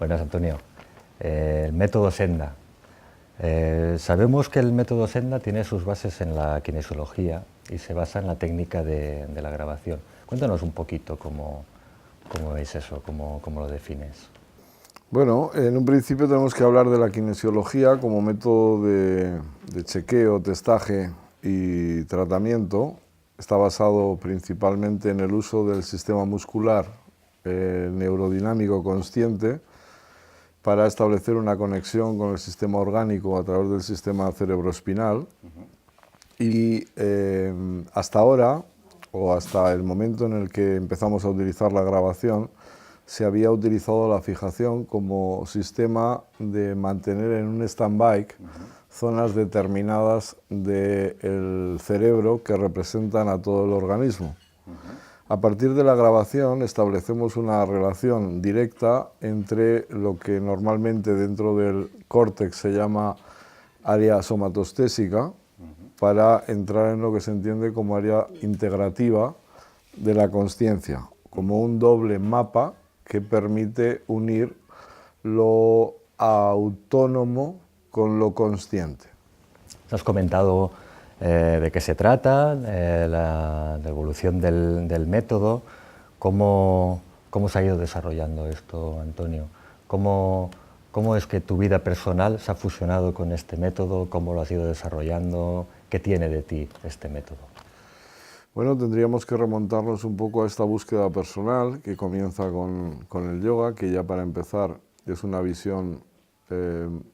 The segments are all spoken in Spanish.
Buenas, Antonio. El método Senda. Sabemos que el método Senda tiene sus bases en la kinesiología y se basa en la técnica de la grabación. Cuéntanos un poquito cómo es eso, cómo lo defines. Bueno, en un principio tenemos que hablar de la kinesiología como método de chequeo, testaje y tratamiento. Está basado principalmente en el uso del sistema muscular neurodinámico consciente para establecer una conexión con el sistema orgánico a través del sistema cerebroespinal. Y hasta ahora, o hasta el momento en el que empezamos a utilizar la grabación, se había utilizado la fijación como sistema de mantener en un stand-by zonas determinadas del cerebro que representan a todo el organismo. A partir de la grabación establecemos una relación directa entre lo que normalmente dentro del córtex se llama área somatostésica, para entrar en lo que se entiende como área integrativa de la consciencia, como un doble mapa que permite unir lo autónomo con lo consciente. Has comentado de qué se trata, la evolución del método, cómo se ha ido desarrollando esto, Antonio. ¿Cómo es que tu vida personal se ha fusionado con este método? ¿Cómo lo has ido desarrollando? ¿Qué tiene de ti este método? Bueno, tendríamos que remontarnos un poco a esta búsqueda personal que comienza con el yoga, que ya para empezar es una visión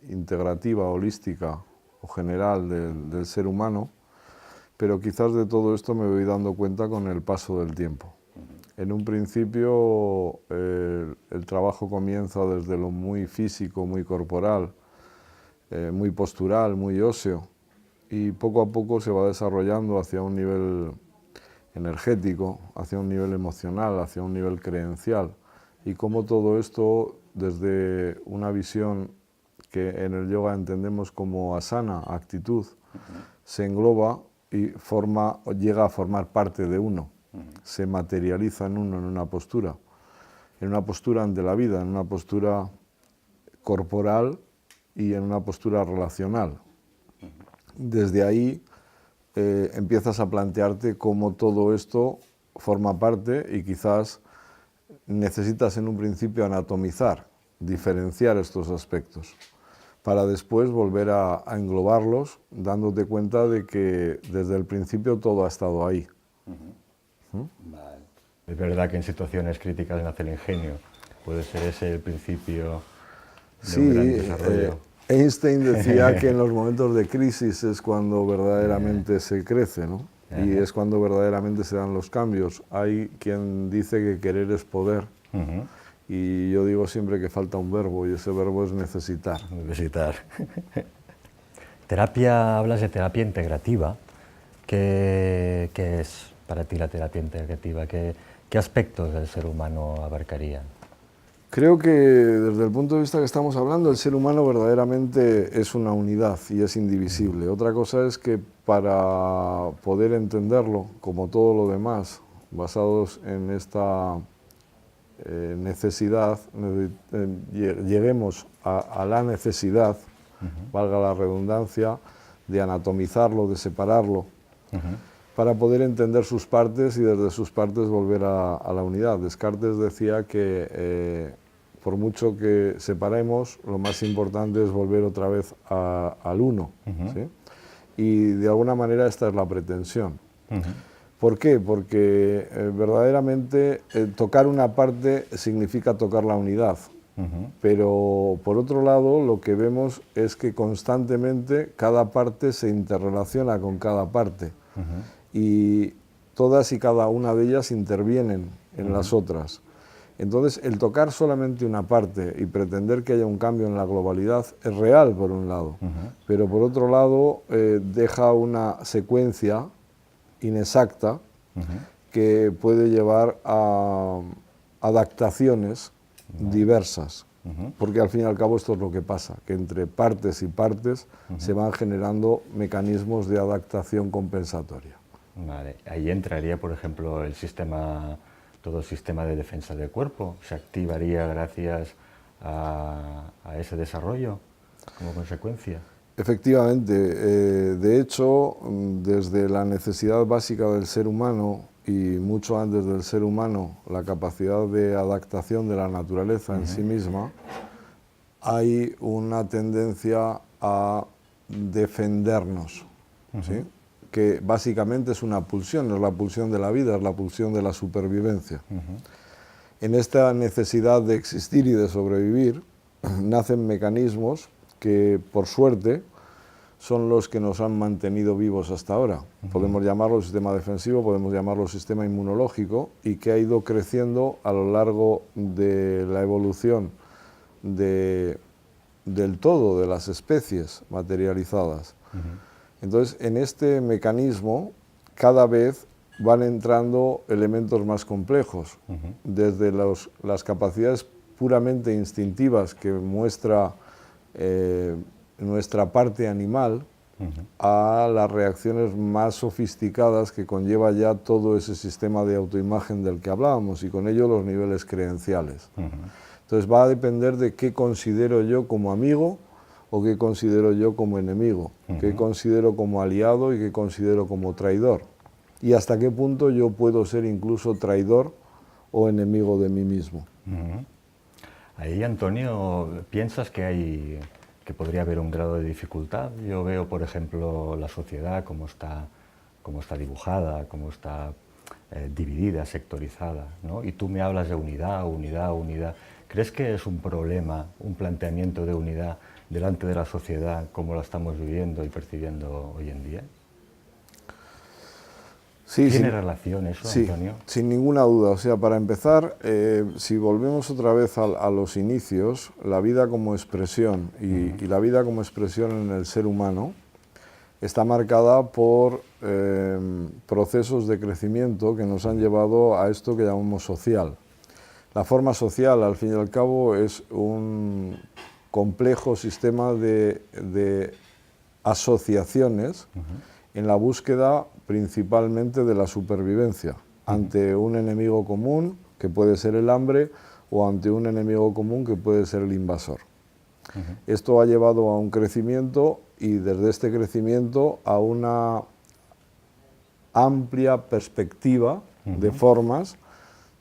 integrativa, holística o general del ser humano, pero quizás de todo esto me voy dando cuenta con el paso del tiempo. En un principio el trabajo comienza desde lo muy físico, muy corporal, muy postural, muy óseo, y poco a poco se va desarrollando hacia un nivel energético, hacia un nivel emocional, hacia un nivel creencial, y cómo todo esto, desde una visión que en el yoga entendemos como asana, actitud, se engloba y llega a formar parte de uno, se materializa en uno, en una postura ante la vida, en una postura corporal y en una postura relacional. Desde ahí empiezas a plantearte cómo todo esto forma parte y quizás necesitas en un principio anatomizar, diferenciar estos aspectos, para después volver a englobarlos, dándote cuenta de que desde el principio todo ha estado ahí. Vale. Es verdad que en situaciones críticas nace el ingenio. ¿Puede ser ese el principio de un gran desarrollo? Einstein decía que en los momentos de crisis es cuando verdaderamente se crece, ¿no? Y es cuando verdaderamente se dan los cambios. Hay quien dice que querer es poder, y yo digo siempre que falta un verbo, y ese verbo es necesitar. Necesitar. Hablas de terapia integrativa. ¿Qué es para ti la terapia integrativa? ¿Qué aspectos del ser humano abarcarían? Creo que desde el punto de vista que estamos hablando, el ser humano verdaderamente es una unidad y es indivisible. Otra cosa es que para poder entenderlo, como todo lo demás, basados en esta necesidad, lleguemos a la necesidad, valga la redundancia, de anatomizarlo, de separarlo, para poder entender sus partes y desde sus partes volver a la unidad. Descartes decía que por mucho que separemos, lo más importante es volver otra vez al uno, ¿sí? Y de alguna manera esta es la pretensión. ¿Por qué? Porque verdaderamente tocar una parte significa tocar la unidad, pero por otro lado lo que vemos es que constantemente cada parte se interrelaciona con cada parte, y todas y cada una de ellas intervienen en las otras. Entonces, el tocar solamente una parte y pretender que haya un cambio en la globalidad es real, por un lado, pero por otro lado deja una secuencia inexacta que puede llevar a adaptaciones diversas, porque al fin y al cabo esto es lo que pasa, que entre partes y partes se van generando mecanismos de adaptación compensatoria. Vale. Ahí entraría, por ejemplo, todo el sistema de defensa del cuerpo. Se activaría gracias a ese desarrollo como consecuencia. Efectivamente, de hecho, desde la necesidad básica del ser humano y mucho antes del ser humano, la capacidad de adaptación de la naturaleza en sí misma, hay una tendencia a defendernos, ¿sí? Que básicamente es una pulsión, es la pulsión de la vida, es la pulsión de la supervivencia. En esta necesidad de existir y de sobrevivir, nacen mecanismos que, por suerte, son los que nos han mantenido vivos hasta ahora. Podemos llamarlo sistema defensivo, podemos llamarlo sistema inmunológico, y que ha ido creciendo a lo largo de la evolución del todo, de las especies materializadas. Entonces, en este mecanismo, cada vez van entrando elementos más complejos, desde las capacidades puramente instintivas que muestra nuestra parte animal, a las reacciones más sofisticadas que conlleva ya todo ese sistema de autoimagen del que hablábamos, y con ello los niveles creenciales. Entonces va a depender de qué considero yo como amigo o qué considero yo como enemigo, qué considero como aliado y qué considero como traidor, y hasta qué punto yo puedo ser incluso traidor o enemigo de mí mismo. Ahí, Antonio, ¿piensas que podría haber un grado de dificultad? Yo veo, por ejemplo, la sociedad cómo está dibujada, cómo está dividida, sectorizada, ¿no? Y tú me hablas de unidad, unidad, unidad. ¿Crees que es un problema, un planteamiento de unidad delante de la sociedad como la estamos viviendo y percibiendo hoy en día? Sí, ¿Tiene relación eso, sí, Antonio? Sin ninguna duda. O sea, para empezar, si volvemos otra vez a los inicios, la vida como expresión y la vida como expresión en el ser humano está marcada por procesos de crecimiento que nos han llevado a esto que llamamos social. La forma social, al fin y al cabo, es un complejo sistema de asociaciones en la búsqueda principalmente de la supervivencia ante un enemigo común, que puede ser el hambre, o ante un enemigo común, que puede ser el invasor. Esto ha llevado a un crecimiento, y desde este crecimiento a una amplia perspectiva de formas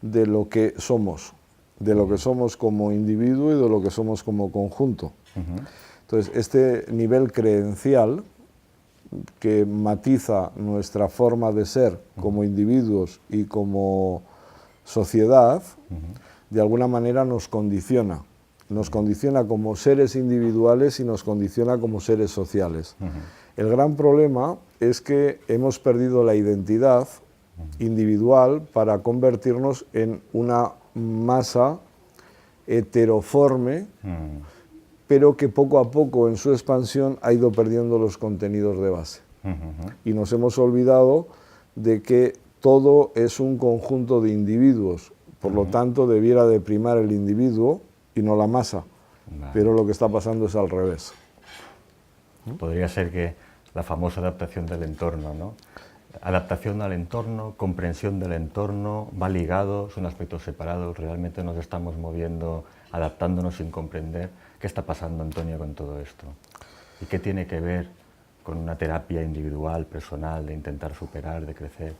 de lo que somos como individuo y de lo que somos como conjunto. Entonces, este nivel creencial que matiza nuestra forma de ser como individuos y como sociedad, de alguna manera nos condiciona como seres individuales y nos condiciona como seres sociales. El gran problema es que hemos perdido la identidad individual para convertirnos en una masa heteroforme, pero que poco a poco en su expansión ha ido perdiendo los contenidos de base. Y nos hemos olvidado de que todo es un conjunto de individuos, por lo tanto debiera de primar el individuo y no la masa, pero lo que está pasando es al revés. Podría ser que la famosa adaptación del entorno, ¿no? Adaptación al entorno, comprensión del entorno, va ligado, son aspectos separados, realmente nos estamos moviendo, adaptándonos sin comprender. ¿Qué está pasando, Antonio, con todo esto? ¿Y qué tiene que ver con una terapia individual, personal, de intentar superar, de crecer?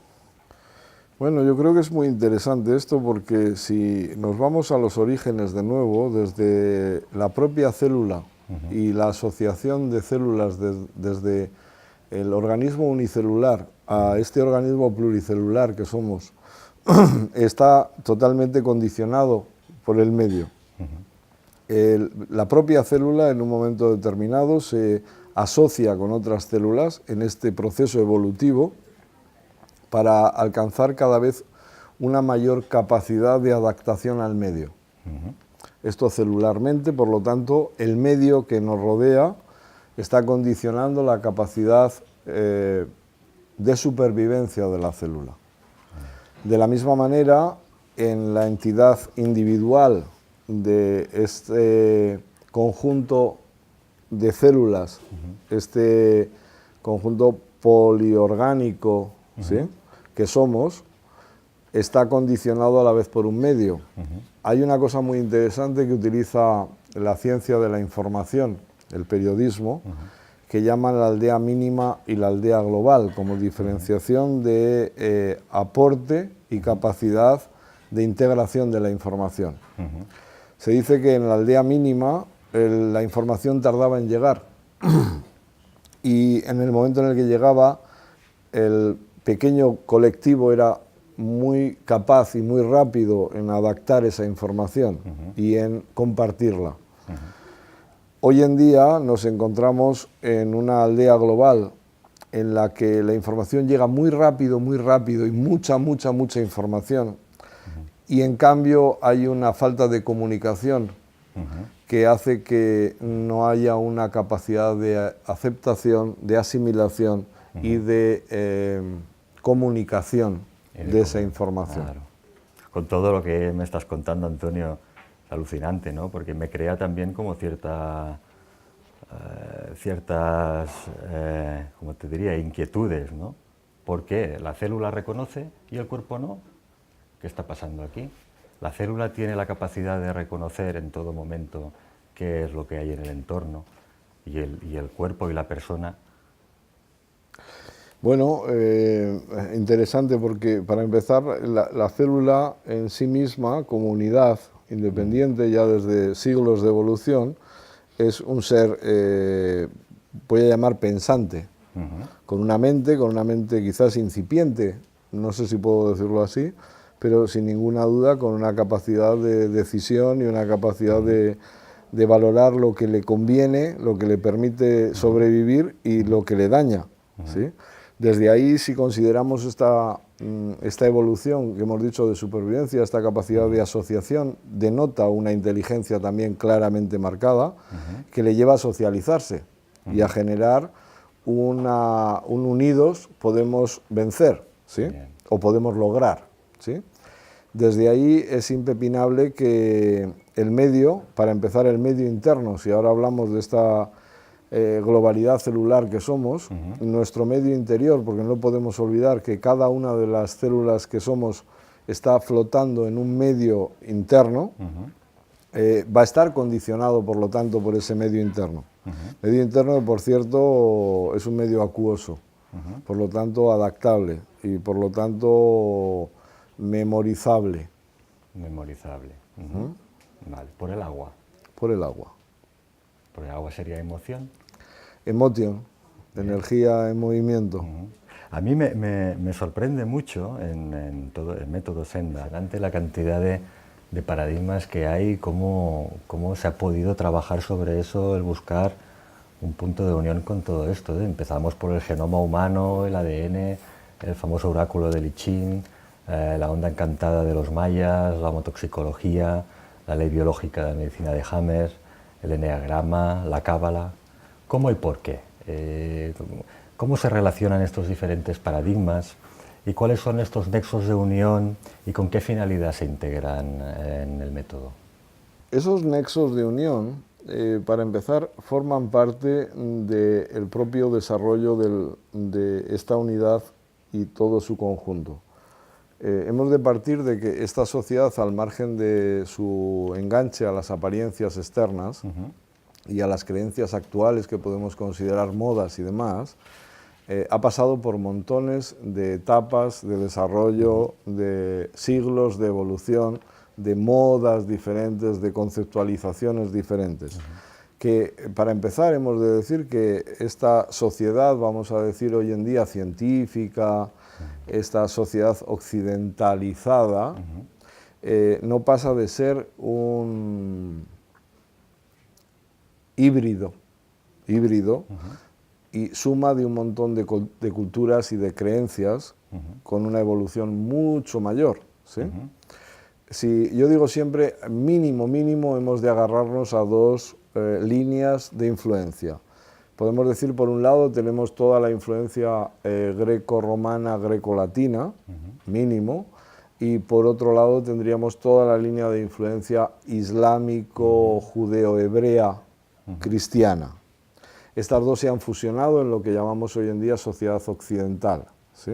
Bueno, yo creo que es muy interesante esto, porque si nos vamos a los orígenes de nuevo, desde la propia célula y la asociación de células desde el organismo unicelular a este organismo pluricelular que somos, está totalmente condicionado por el medio. La propia célula en un momento determinado se asocia con otras células en este proceso evolutivo para alcanzar cada vez una mayor capacidad de adaptación al medio. Esto celularmente, por lo tanto, el medio que nos rodea está condicionando la capacidad de supervivencia de la célula. De la misma manera, en la entidad individual de este conjunto de células, este conjunto poliorgánico, ¿sí?, que somos, está condicionado a la vez por un medio. hay una cosa muy interesante que utiliza la ciencia de la información, el periodismo, que llaman la aldea mínima y la aldea global, como diferenciación de aporte y capacidad de integración de la información. Se dice que en la aldea mínima la información tardaba en llegar y en el momento en el que llegaba, el pequeño colectivo era muy capaz y muy rápido en adaptar esa información y en compartirla. Hoy en día nos encontramos en una aldea global en la que la información llega muy rápido y mucha información, y en cambio hay una falta de comunicación que hace que no haya una capacidad de aceptación, de asimilación y de comunicación de esa información. Claro. Con todo lo que me estás contando, Antonio, es alucinante, ¿no? Porque me crea también como ciertas, como te diría, inquietudes, ¿no? ¿Por qué la célula reconoce y el cuerpo no? ¿Qué está pasando aquí? La célula tiene la capacidad de reconocer en todo momento qué es lo que hay en el entorno, y el cuerpo y la persona. Bueno, interesante, porque para empezar la célula en sí misma, como unidad independiente ya desde siglos de evolución, es un ser, voy a llamar pensante, con una mente quizás incipiente, no sé si puedo decirlo así, pero sin ninguna duda con una capacidad de decisión y una capacidad de valorar lo que le conviene, lo que le permite sobrevivir y lo que le daña, ¿sí? Desde ahí, si consideramos esta evolución que hemos dicho de supervivencia, esta capacidad de asociación, denota una inteligencia también claramente marcada, que le lleva a socializarse y a generar un unidos podemos vencer, ¿sí? O podemos lograr, ¿sí? Desde ahí es impepinable que el medio, para empezar el medio interno, si ahora hablamos de esta globalidad celular que somos, nuestro medio interior, porque no podemos olvidar que cada una de las células que somos está flotando en un medio interno, va a estar condicionado, por lo tanto, por ese medio interno. Medio interno que, por cierto, es un medio acuoso, por lo tanto, adaptable y, por lo tanto, memorizable. Memorizable. Vale. ¿Por el agua? Por el agua. ¿Por el agua sería emoción? Emotion, energía en movimiento. A mí me sorprende mucho en todo el método Senda, ante la cantidad de paradigmas que hay, cómo se ha podido trabajar sobre eso, el buscar un punto de unión con todo esto, ¿eh? Empezamos por el genoma humano, el ADN, el famoso oráculo de I Ching, la onda encantada de los mayas, la homotoxicología, la ley biológica de la medicina de Hammer, el eneagrama, la cábala. ¿Cómo y por qué? ¿Cómo se relacionan estos diferentes paradigmas y cuáles son estos nexos de unión y con qué finalidad se integran en el método? Esos nexos de unión, para empezar, forman parte del propio desarrollo de esta unidad y todo su conjunto. Hemos de partir de que esta sociedad, al margen de su enganche a las apariencias externas y a las creencias actuales que podemos considerar modas y demás, ha pasado por montones de etapas de desarrollo, de siglos de evolución, de modas diferentes, de conceptualizaciones diferentes. Que, para empezar, hemos de decir que esta sociedad, vamos a decir hoy en día científica, esta sociedad occidentalizada, no pasa de ser un híbrido y suma de un montón de culturas y de creencias con una evolución mucho mayor, ¿sí? Si yo digo siempre, mínimo hemos de agarrarnos a dos líneas de influencia. Podemos decir, por un lado, tenemos toda la influencia greco-romana, greco-latina, mínimo, y por otro lado tendríamos toda la línea de influencia islámico, judeo-hebrea, cristiana. Estas dos se han fusionado en lo que llamamos hoy en día sociedad occidental, ¿sí?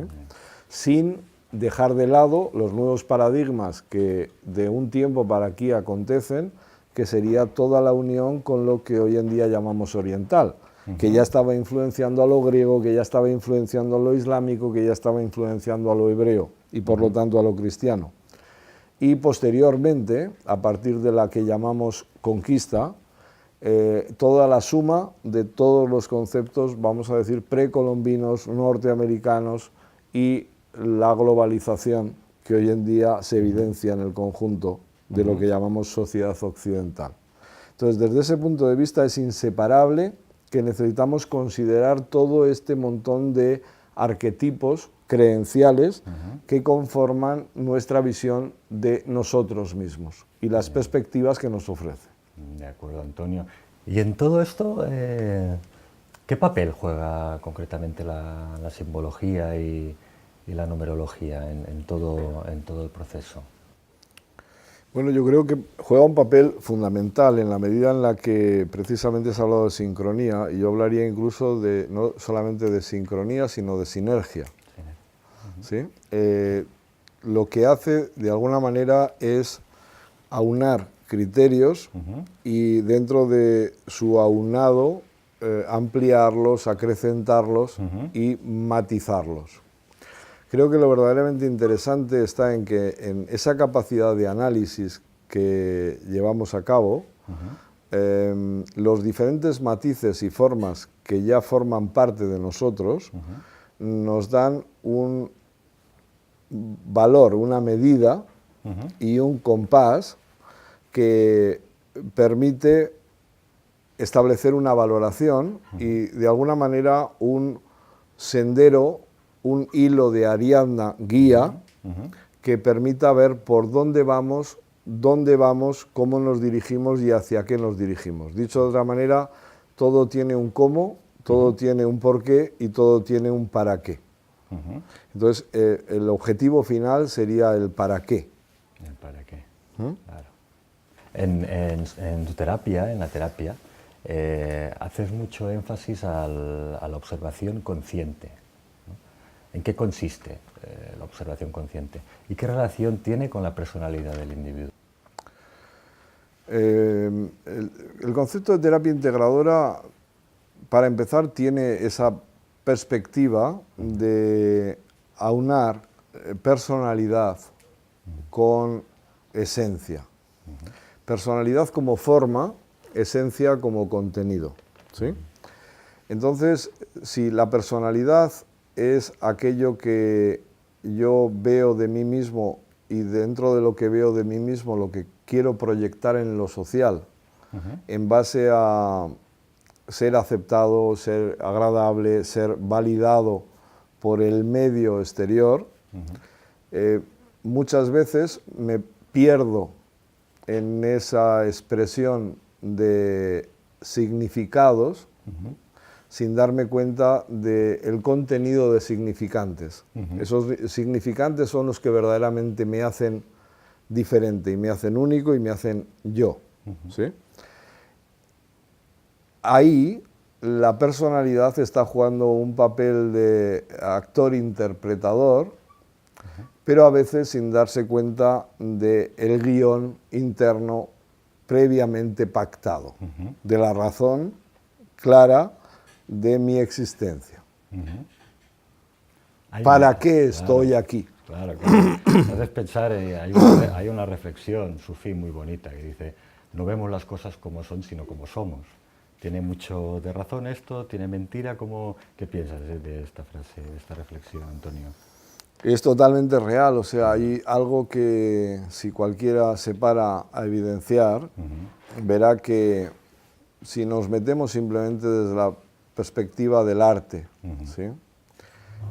Sin dejar de lado los nuevos paradigmas que de un tiempo para aquí acontecen, que sería toda la unión con lo que hoy en día llamamos oriental, que ya estaba influenciando a lo griego, que ya estaba influenciando a lo islámico, que ya estaba influenciando a lo hebreo y por lo tanto a lo cristiano. Y posteriormente, a partir de la que llamamos conquista, toda la suma de todos los conceptos, vamos a decir, precolombinos, norteamericanos y la globalización que hoy en día se evidencia en el conjunto de lo que llamamos sociedad occidental. Entonces, desde ese punto de vista es inseparable que necesitamos considerar todo este montón de arquetipos creenciales que conforman nuestra visión de nosotros mismos y las perspectivas que nos ofrece. De acuerdo, Antonio. Y en todo esto, ¿qué papel juega concretamente la simbología y la numerología en todo el proceso? Bueno, yo creo que juega un papel fundamental en la medida en la que precisamente se ha hablado de sincronía, y yo hablaría incluso de no solamente de sincronía, sino de sinergia. ¿Sí? Lo que hace, de alguna manera, es aunar criterios y dentro de su aunado ampliarlos, acrecentarlos y matizarlos. Creo que lo verdaderamente interesante está en que en esa capacidad de análisis que llevamos a cabo, los diferentes matices y formas que ya forman parte de nosotros nos dan un valor, una medida y un compás que permite establecer una valoración y de alguna manera un sendero, un hilo de Ariadna guía que permita ver por dónde vamos, cómo nos dirigimos y hacia qué nos dirigimos. Dicho de otra manera, todo tiene un cómo, todo tiene un porqué y todo tiene un para qué. Entonces, el objetivo final sería el para qué. El para qué, claro. En tu terapia, en la terapia, haces mucho énfasis a la observación consciente. ¿En qué consiste la observación consciente? ¿Y qué relación tiene con la personalidad del individuo? El concepto de terapia integradora, para empezar, tiene esa perspectiva de aunar personalidad con esencia. Personalidad como forma, esencia como contenido. ¿Sí? Entonces, si la personalidad es aquello que yo veo de mí mismo y dentro de lo que veo de mí mismo lo que quiero proyectar en lo social, en base a ser aceptado, ser agradable, ser validado por el medio exterior, muchas veces me pierdo en esa expresión de significados sin darme cuenta del contenido de significantes. Esos significantes son los que verdaderamente me hacen diferente y me hacen único y me hacen yo. ¿Sí? Ahí la personalidad está jugando un papel de actor-interpretador, pero a veces sin darse cuenta del guión interno previamente pactado, de la razón clara de mi existencia. ¿Para qué estoy aquí? Claro, claro. Haces pensar, hay una reflexión sufí muy bonita que dice, no vemos las cosas como son, sino como somos. ¿Tiene mucho de razón esto? ¿Tiene mentira? ¿Qué piensas de esta frase, de esta reflexión, Antonio? Es totalmente real, o sea, hay algo que si cualquiera se para a evidenciar, verá que si nos metemos simplemente desde la perspectiva del arte, ¿sí?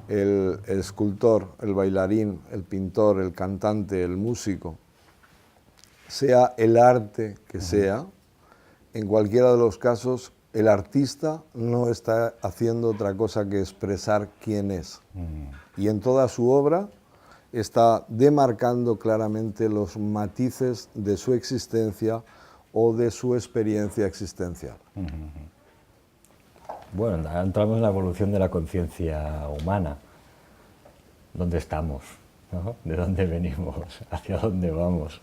El escultor, el bailarín, el pintor, el cantante, el músico, sea el arte que sea, en cualquiera de los casos, el artista no está haciendo otra cosa que expresar quién es. Y en toda su obra está demarcando claramente los matices de su existencia o de su experiencia existencial. Bueno, entramos en la evolución de la conciencia humana. ¿Dónde estamos? ¿no? ¿De dónde venimos? ¿Hacia dónde vamos?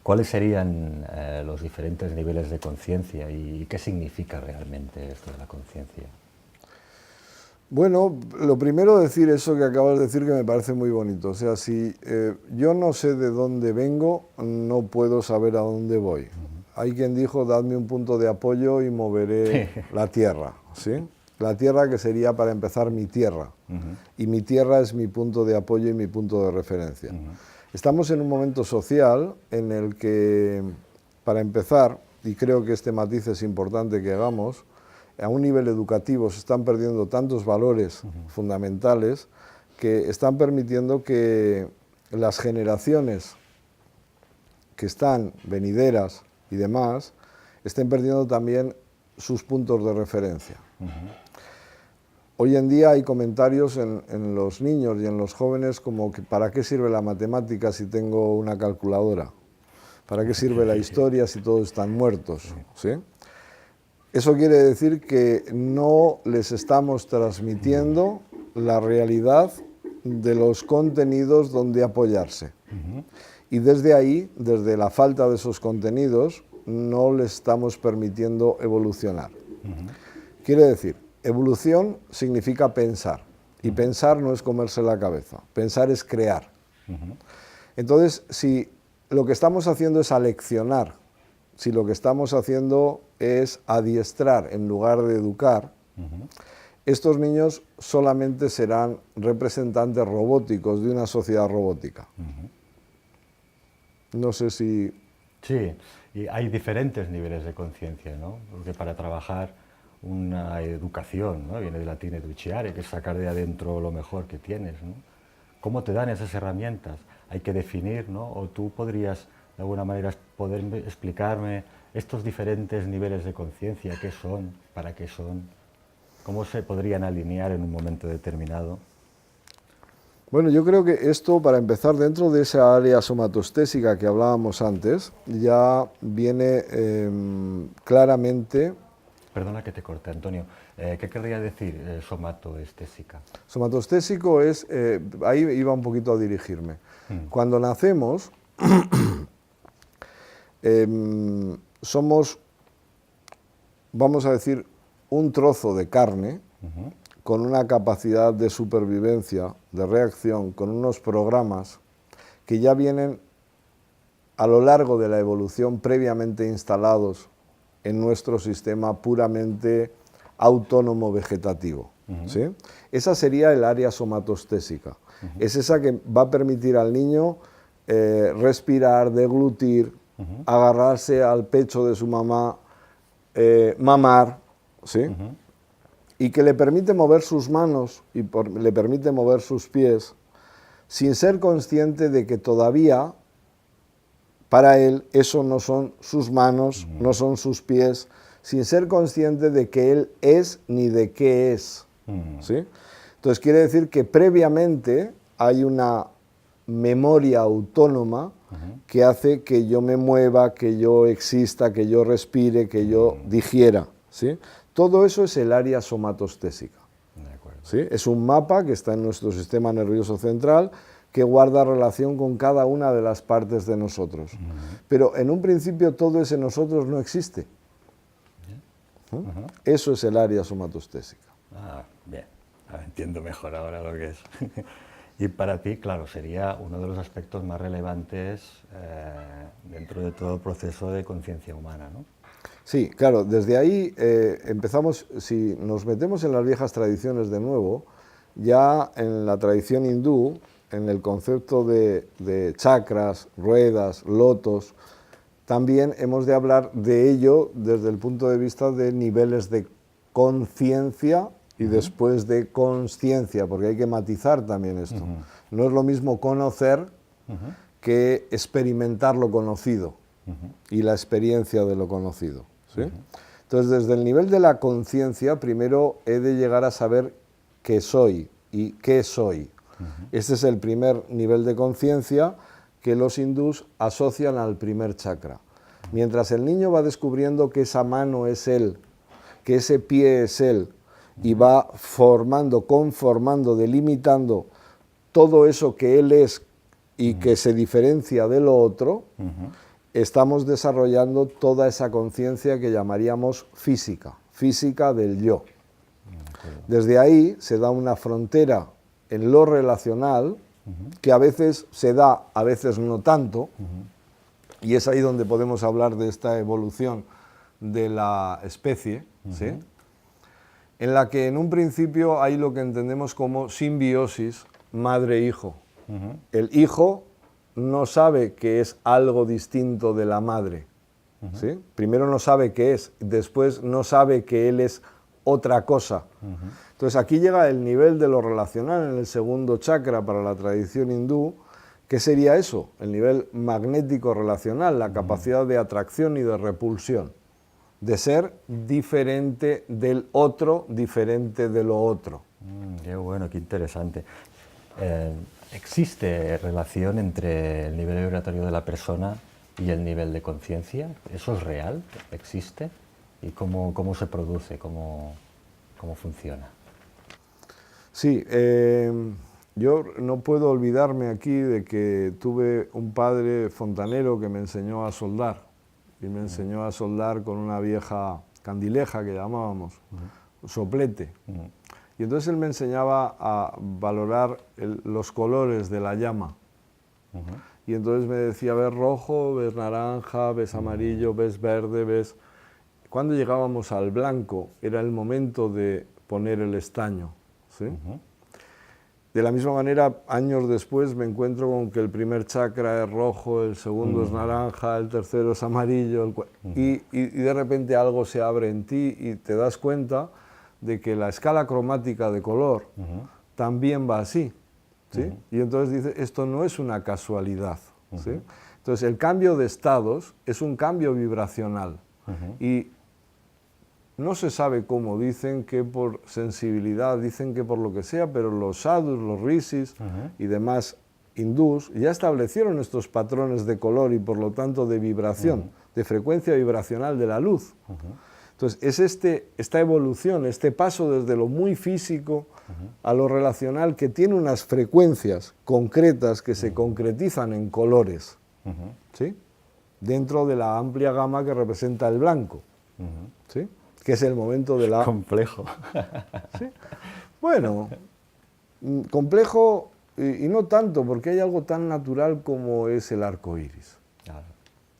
¿Cuáles serían los diferentes niveles de conciencia y qué significa realmente esto de la conciencia? Bueno, lo primero decir eso que acabas de decir que me parece muy bonito. O sea, si yo no sé de dónde vengo, no puedo saber a dónde voy. Hay quien dijo, dadme un punto de apoyo y moveré la tierra, ¿sí? La tierra que sería, para empezar, mi tierra. Y mi tierra es mi punto de apoyo y mi punto de referencia. Estamos en un momento social en el que, para empezar, y creo que este matiz es importante que hagamos, a un nivel educativo se están perdiendo tantos valores fundamentales que están permitiendo que las generaciones que están venideras y demás estén perdiendo también sus puntos de referencia. Hoy en día hay comentarios en los niños y en los jóvenes como que ¿para qué sirve la matemática si tengo una calculadora? ¿Para qué sirve la historia si todos están muertos? ¿Sí? Eso quiere decir que no les estamos transmitiendo la realidad de los contenidos donde apoyarse. Y desde ahí, desde la falta de esos contenidos, no les estamos permitiendo evolucionar. Quiere decir, evolución significa pensar, y pensar no es comerse la cabeza, pensar es crear. Entonces, si lo que estamos haciendo es aleccionar, si lo que estamos haciendo es adiestrar en lugar de educar, estos niños solamente serán representantes robóticos de una sociedad robótica. No sé si... Sí, y hay diferentes niveles de conciencia, ¿no? Porque para trabajar una educación, ¿no? Viene del latín educare, que es sacar de adentro lo mejor que tienes, ¿no? ¿Cómo te dan esas herramientas? Hay que definir, ¿no? O tú podrías, de alguna manera, poder explicarme estos diferentes niveles de conciencia, qué son, para qué son, cómo se podrían alinear en un momento determinado. Bueno, yo creo que esto, para empezar, dentro de esa área somatostésica que hablábamos antes, ya viene claramente... Perdona que te corte, Antonio. ¿Qué querría decir somatoestésica? Somatostésico es, ahí iba un poquito a dirigirme. Cuando nacemos, somos, vamos a decir, un trozo de carne con una capacidad de supervivencia, de reacción, con unos programas que ya vienen a lo largo de la evolución previamente instalados en nuestro sistema puramente autónomo vegetativo. ¿Sí? Esa sería el área somatostésica. Es esa que va a permitir al niño respirar, deglutir, agarrarse al pecho de su mamá, mamar, ¿sí? Y que le permite mover sus manos y le permite mover sus pies sin ser consciente de que todavía para él eso no son sus manos, no son sus pies, sin ser consciente de que él es ni de qué es. ¿Sí? Entonces quiere decir que previamente hay una memoria autónoma que hace que yo me mueva, que yo exista, que yo respire, que yo digiera. ¿Sí? Todo eso es el área somatostésica. ¿Sí? Es un mapa que está en nuestro sistema nervioso central que guarda relación con cada una de las partes de nosotros. Pero en un principio todo ese nosotros no existe. Eso es el área somatostésica. Ah, bien. Entiendo mejor ahora lo que es. Y para ti, claro, sería uno de los aspectos más relevantes dentro de todo el proceso de conciencia humana, ¿no? Sí, claro, desde ahí empezamos, si nos metemos en las viejas tradiciones de nuevo, ya en la tradición hindú, en el concepto de chakras, ruedas, lotos, también hemos de hablar de ello desde el punto de vista de niveles de conciencia y después de consciencia, porque hay que matizar también esto. No es lo mismo conocer que experimentar lo conocido y la experiencia de lo conocido. ¿Sí? Entonces, desde el nivel de la conciencia, primero he de llegar a saber qué soy y qué soy. Este es el primer nivel de conciencia que los hindús asocian al primer chakra. Mientras el niño va descubriendo que esa mano es él, que ese pie es él, y va formando, conformando, delimitando todo eso que él es y que se diferencia de lo otro, estamos desarrollando toda esa conciencia que llamaríamos física, física del yo. Desde ahí se da una frontera en lo relacional que a veces se da, a veces no tanto, y es ahí donde podemos hablar de esta evolución de la especie, ¿sí? En la que en un principio hay lo que entendemos como simbiosis madre-hijo. El hijo no sabe que es algo distinto de la madre, ¿sí? Primero no sabe qué es, después no sabe que él es otra cosa. Entonces aquí llega el nivel de lo relacional en el segundo chakra para la tradición hindú. ¿Qué sería eso? El nivel magnético relacional, la capacidad de atracción y de repulsión, de ser diferente del otro, diferente de lo otro. Qué bueno, qué interesante. ¿Existe relación entre el nivel vibratorio de la persona y el nivel de conciencia? ¿Eso es real? ¿Existe? ¿Y cómo se produce? ¿Cómo funciona? Sí, yo no puedo olvidarme aquí de que tuve un padre fontanero que me enseñó a soldar, y me enseñó a soldar con una vieja candileja que llamábamos, soplete. Y entonces él me enseñaba a valorar los colores de la llama. Y entonces me decía, ves rojo, ves naranja, ves amarillo, ves verde, ves... Cuando llegábamos al blanco era el momento de poner el estaño, ¿sí? De la misma manera, años después me encuentro con que el primer chakra es rojo, el segundo es naranja, el tercero es amarillo, y de repente algo se abre en ti y te das cuenta de que la escala cromática de color también va así, ¿sí? Y entonces dice, esto no es una casualidad, ¿sí? Entonces el cambio de estados es un cambio vibracional, y no se sabe cómo, dicen que por sensibilidad, dicen que por lo que sea, pero los sadhus, los rishis y demás hindús ya establecieron estos patrones de color y por lo tanto de vibración, de frecuencia vibracional de la luz. Entonces es esta evolución, este paso desde lo muy físico a lo relacional que tiene unas frecuencias concretas que se concretizan en colores, ¿sí? Dentro de la amplia gama que representa el blanco, ¿sí? Que es el momento de la... Complejo. ¿Sí? Bueno, complejo y no tanto, porque hay algo tan natural como es el arco iris. Claro.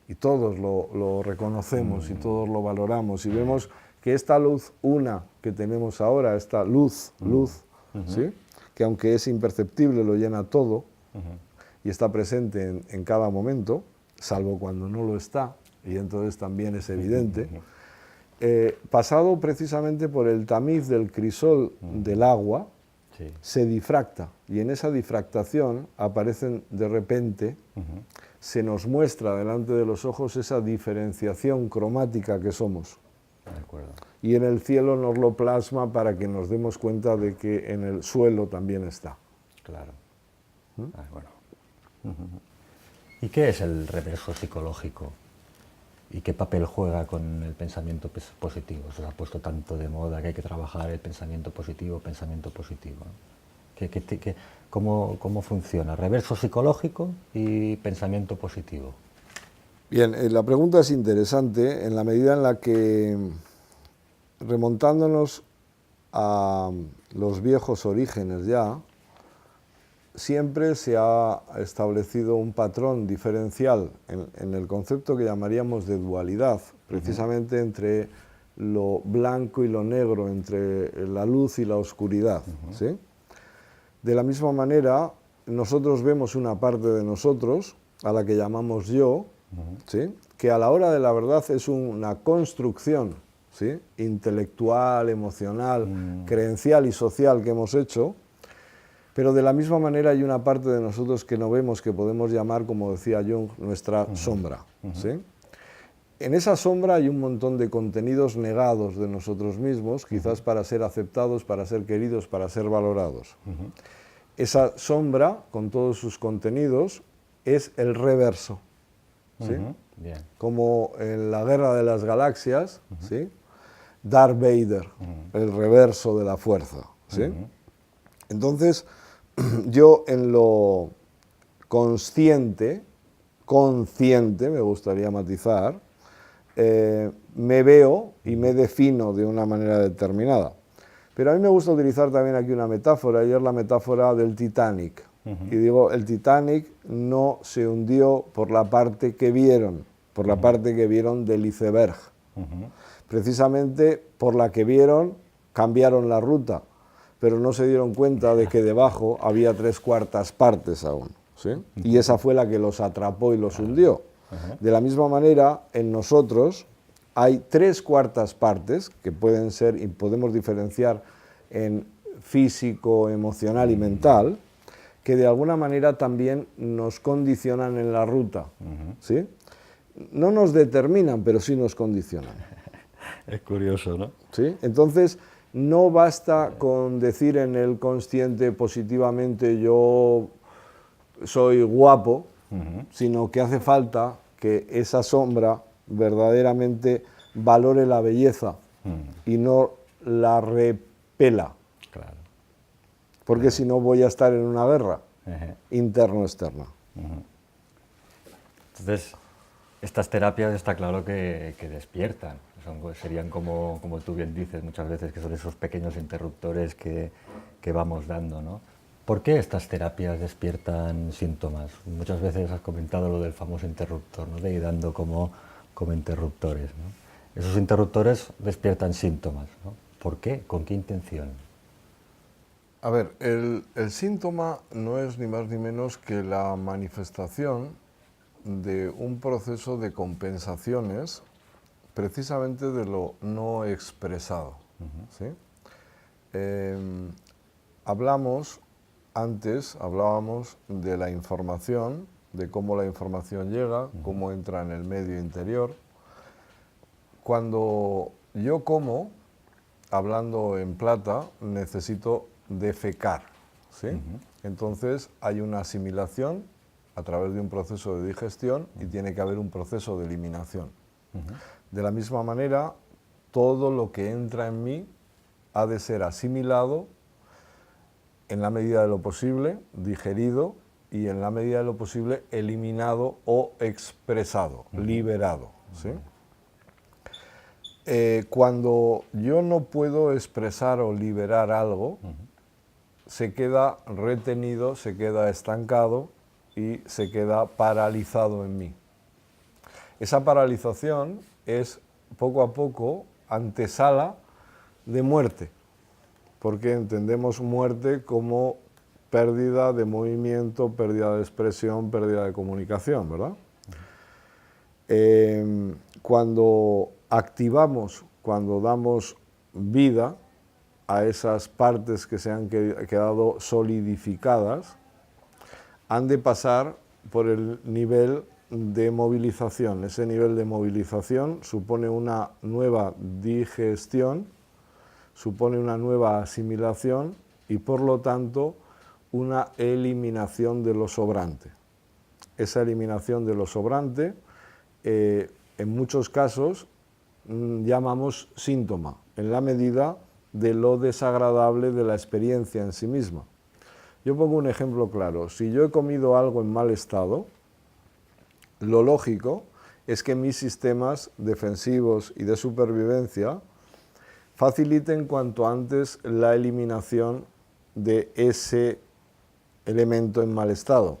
Y todos lo reconocemos y todos lo valoramos y vemos que esta luz una que tenemos ahora, esta luz, ¿sí? Que aunque es imperceptible lo llena todo y está presente en cada momento, salvo cuando no lo está, y entonces también es evidente. Pasado precisamente por el tamiz del crisol del agua, se difracta, y en esa difractación aparecen de repente, se nos muestra delante de los ojos esa diferenciación cromática que somos. De acuerdo. Y en el cielo nos lo plasma para que nos demos cuenta de que en el suelo también está. Claro. Bueno. ¿Y qué es el reverso psicológico? ¿Y qué papel juega con el pensamiento positivo? Se ha puesto tanto de moda que hay que trabajar el pensamiento positivo. ¿Cómo funciona? Reverso psicológico y pensamiento positivo. Bien, la pregunta es interesante en la medida en la que, remontándonos a los viejos orígenes ya, siempre se ha establecido un patrón diferencial en el concepto que llamaríamos de dualidad, precisamente entre lo blanco y lo negro, entre la luz y la oscuridad, ¿sí? De la misma manera, nosotros vemos una parte de nosotros, a la que llamamos yo, ¿sí? Que a la hora de la verdad es una construcción, ¿sí? Intelectual, emocional, creencial y social que hemos hecho. Pero de la misma manera hay una parte de nosotros que no vemos, que podemos llamar, como decía Jung, nuestra sombra, ¿sí? En esa sombra hay un montón de contenidos negados de nosotros mismos, quizás para ser aceptados, para ser queridos, para ser valorados. Esa sombra, con todos sus contenidos, es el reverso, ¿sí? Bien. Como en la Guerra de las Galaxias, ¿sí? Darth Vader, el reverso de la fuerza, ¿sí? Entonces, yo en lo consciente, me gustaría matizar, me veo y me defino de una manera determinada. Pero a mí me gusta utilizar también aquí una metáfora, y es la metáfora del Titanic. Y digo, el Titanic no se hundió por la parte que vieron, por la parte que vieron del iceberg. Precisamente por la que vieron, cambiaron la ruta, pero no se dieron cuenta de que debajo había 3/4 partes aún, ¿sí? Y esa fue la que los atrapó y los hundió. De la misma manera, en nosotros hay 3/4 partes que pueden ser, y podemos diferenciar en físico, emocional y mental, que de alguna manera también nos condicionan en la ruta, ¿sí? No nos determinan, pero sí nos condicionan. Es curioso, ¿no? ¿Sí? Entonces, no basta con decir en el consciente positivamente yo soy guapo, sino que hace falta que esa sombra verdaderamente valore la belleza y no la repela. Claro. Porque si no voy a estar en una guerra interno-externa. Entonces, estas terapias está claro que despiertan. Serían como tú bien dices muchas veces, que son esos pequeños interruptores que vamos dando, ¿no? ¿Por qué estas terapias despiertan síntomas? Muchas veces has comentado lo del famoso interruptor, ¿no? De ir dando como interruptores, ¿no? Esos interruptores despiertan síntomas, ¿no? ¿Por qué? ¿Con qué intención? A ver, el síntoma no es ni más ni menos que la manifestación de un proceso de compensaciones precisamente de lo no expresado. ¿Sí? Hablábamos de la información, de cómo la información llega, cómo entra en el medio interior. Cuando yo como, hablando en plata, necesito defecar, ¿sí? Entonces hay una asimilación a través de un proceso de digestión y tiene que haber un proceso de eliminación. De la misma manera, todo lo que entra en mí ha de ser asimilado en la medida de lo posible, digerido y en la medida de lo posible eliminado o expresado, liberado, ¿sí? Cuando yo no puedo expresar o liberar algo, se queda retenido, se queda estancado y se queda paralizado en mí. Esa paralización es poco a poco antesala de muerte, porque entendemos muerte como pérdida de movimiento, pérdida de expresión, pérdida de comunicación, ¿verdad? Cuando activamos, cuando damos vida a esas partes que se han quedado solidificadas, han de pasar por el nivel de movilización. Ese nivel de movilización supone una nueva digestión, supone una nueva asimilación y por lo tanto una eliminación de lo sobrante. Esa eliminación de lo sobrante en muchos casos llamamos síntoma, en la medida de lo desagradable de la experiencia en sí misma. Yo pongo un ejemplo claro. Si yo he comido algo en mal estado, lo lógico es que mis sistemas defensivos y de supervivencia faciliten cuanto antes la eliminación de ese elemento en mal estado.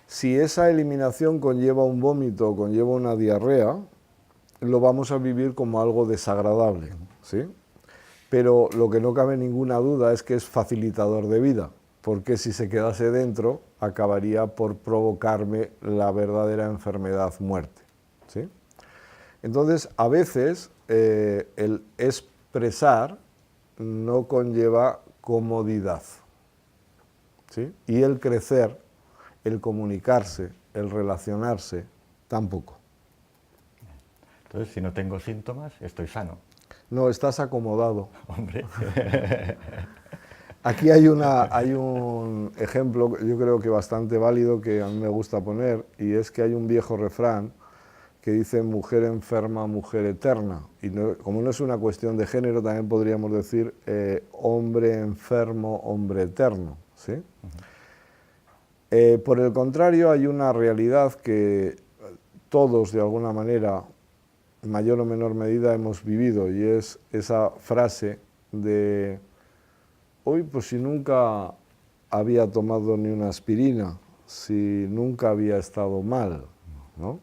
Si esa eliminación conlleva un vómito o conlleva una diarrea, lo vamos a vivir como algo desagradable, ¿sí? Pero lo que no cabe ninguna duda es que es facilitador de vida, porque si se quedase dentro, acabaría por provocarme la verdadera enfermedad, muerte, ¿sí? Entonces, a veces, el expresar no conlleva comodidad, ¿sí? Y el crecer, el comunicarse, el relacionarse, tampoco. Entonces, si no tengo síntomas, estoy sano. No, estás acomodado. Hombre. Aquí hay un ejemplo, yo creo que bastante válido, que a mí me gusta poner, y es que hay un viejo refrán que dice mujer enferma, mujer eterna. Y no, como no es una cuestión de género, también podríamos decir hombre enfermo, hombre eterno, ¿sí? Por el contrario, hay una realidad que todos, de alguna manera, en mayor o menor medida, hemos vivido, y es esa frase de, hoy, pues si nunca había tomado ni una aspirina, si nunca había estado mal, ¿no?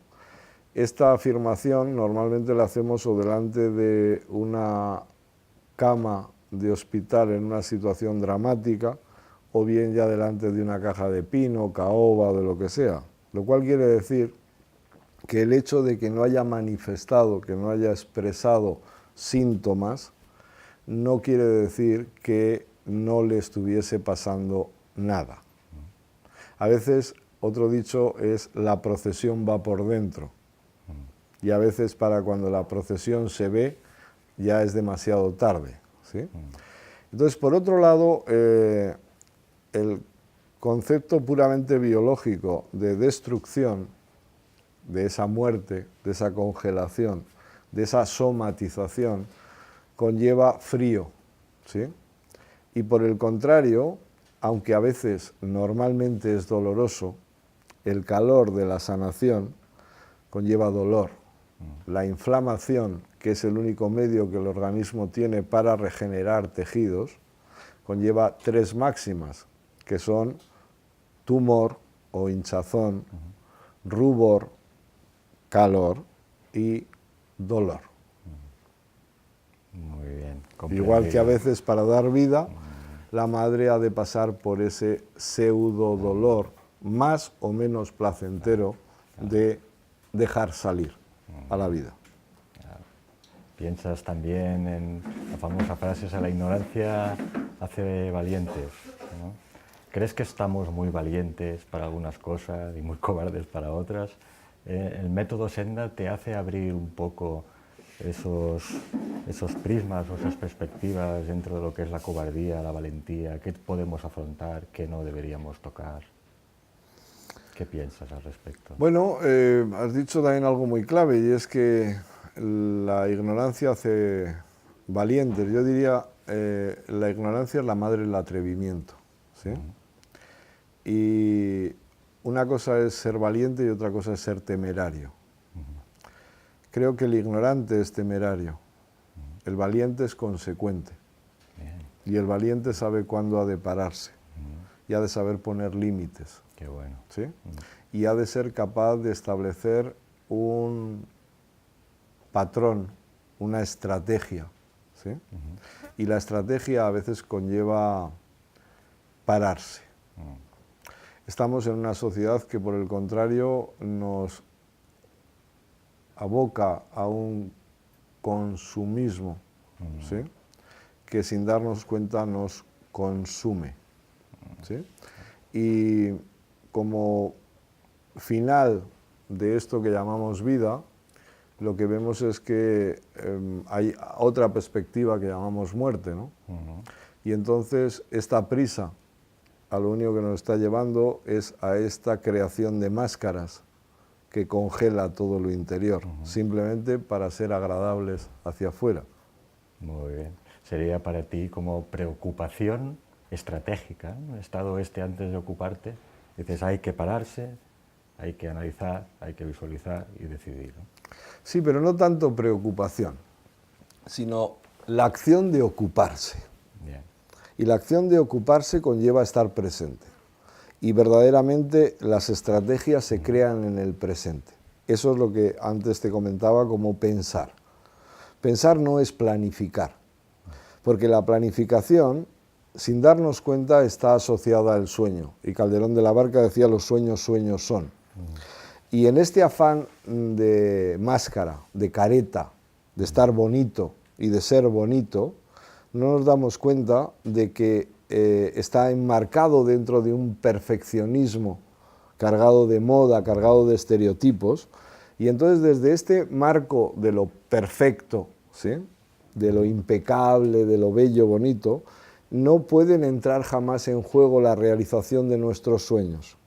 Esta afirmación normalmente la hacemos o delante de una cama de hospital en una situación dramática, o bien ya delante de una caja de pino, caoba o de lo que sea. Lo cual quiere decir que el hecho de que no haya manifestado, que no haya expresado síntomas, no quiere decir que no le estuviese pasando nada. A veces, otro dicho es, la procesión va por dentro. Y a veces para cuando la procesión se ve, ya es demasiado tarde, ¿sí? Entonces, por otro lado, el concepto puramente biológico de destrucción, de esa muerte, de esa congelación, de esa somatización, conlleva frío, ¿sí? Y por el contrario, aunque a veces normalmente es doloroso, el calor de la sanación conlleva dolor. La inflamación, que es el único medio que el organismo tiene para regenerar tejidos, conlleva 3 máximas, que son tumor o hinchazón, rubor, calor y dolor. Muy bien. Igual que a veces para dar vida, la madre ha de pasar por ese pseudo dolor más o menos placentero de dejar salir a la vida. Piensas también en la famosa frase, la ignorancia hace valientes, ¿no? ¿Crees que estamos muy valientes para algunas cosas y muy cobardes para otras? ¿El método Senda te hace abrir un poco esos prismas o esas perspectivas dentro de lo que es la cobardía, la valentía? ¿Qué podemos afrontar, qué no deberíamos tocar? ¿Qué piensas al respecto? Bueno, has dicho también algo muy clave, y es que la ignorancia hace valientes. Yo diría, la ignorancia es la madre del atrevimiento, ¿sí? Y una cosa es ser valiente y otra cosa es ser temerario. Creo que el ignorante es temerario, el valiente es consecuente. Y el valiente sabe cuándo ha de pararse, y ha de saber poner límites. Qué bueno. ¿Sí? Y ha de ser capaz de establecer un patrón, una estrategia, ¿sí? Y la estrategia a veces conlleva pararse. Estamos en una sociedad que, por el contrario, nos aboca a un consumismo, ¿sí? Que sin darnos cuenta nos consume, ¿sí? Y como final de esto que llamamos vida, lo que vemos es que hay otra perspectiva que llamamos muerte, ¿no? Y entonces esta prisa a lo único que nos está llevando es a esta creación de máscaras que congela todo lo interior, simplemente para ser agradables hacia afuera. Muy bien. Sería para ti como preocupación estratégica, ¿no? El estado antes de ocuparte, dices, hay que pararse, hay que analizar, hay que visualizar y decidir, ¿no? Sí, pero no tanto preocupación, sino la acción de ocuparse. Bien. Y la acción de ocuparse conlleva estar presente. Y verdaderamente las estrategias se crean en el presente. Eso es lo que antes te comentaba como pensar. Pensar no es planificar, porque la planificación, sin darnos cuenta, está asociada al sueño. Y Calderón de la Barca decía, los sueños, sueños son. Y en este afán de máscara, de careta, de estar bonito y de ser bonito, no nos damos cuenta de que está enmarcado dentro de un perfeccionismo cargado de moda, cargado de estereotipos, y entonces desde este marco de lo perfecto, ¿sí?, de lo impecable, de lo bello, bonito, no pueden entrar jamás en juego la realización de nuestros sueños.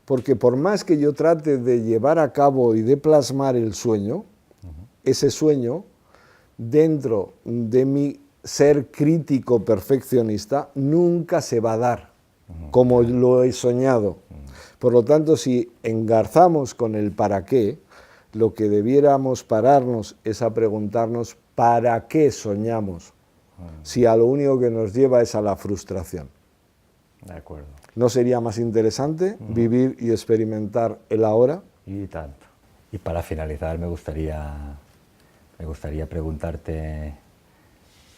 Porque por más que yo trate de llevar a cabo y de plasmar el sueño, ese sueño, dentro de mi ser crítico perfeccionista, nunca se va a dar. como lo he soñado. Por lo tanto, si engarzamos con el para qué, lo que debiéramos pararnos es a preguntarnos ¿para qué soñamos? Si a lo único que nos lleva es a la frustración. De acuerdo. ¿No sería más interesante vivir y experimentar el ahora? Y tanto. Y para finalizar me gustaría preguntarte,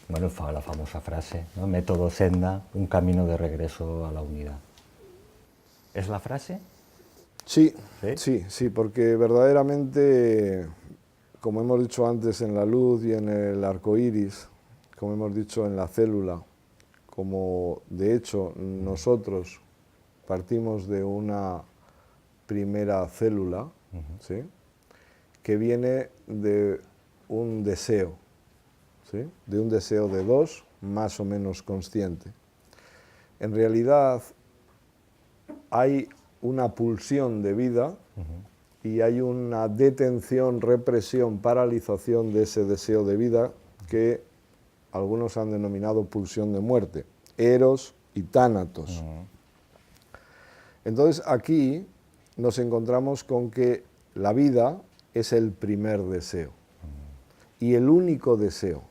bueno, la famosa frase, ¿no? Método Senda, un camino de regreso a la unidad. ¿Es la frase? Sí, ¿Sí? sí, porque verdaderamente, como hemos dicho antes, en la luz y en el arco iris, como hemos dicho en la célula, como de hecho nosotros partimos de una primera célula, ¿sí?, que viene de un deseo, ¿sí?, de un deseo de dos, más o menos consciente. En realidad hay una pulsión de vida y hay una detención, represión, paralización de ese deseo de vida que algunos han denominado pulsión de muerte, eros y tánatos. Entonces aquí nos encontramos con que la vida es el primer deseo y el único deseo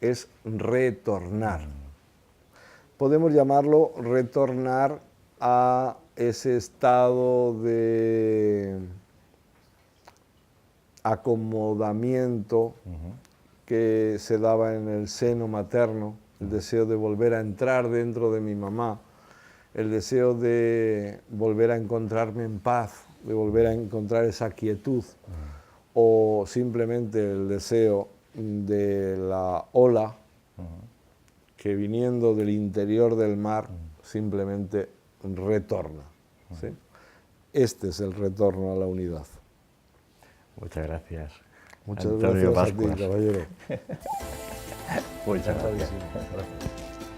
es retornar. Podemos llamarlo retornar a ese estado de acomodamiento que se daba en el seno materno, el deseo de volver a entrar dentro de mi mamá, el deseo de volver a encontrarme en paz, de volver a encontrar esa quietud, o simplemente el deseo de la ola que viniendo del interior del mar simplemente retorna, ¿sí? Este es el retorno a la unidad. Muchas gracias. Muchas Antonio gracias a Bascuas. ti, caballero. Muchas gracias. Gracias.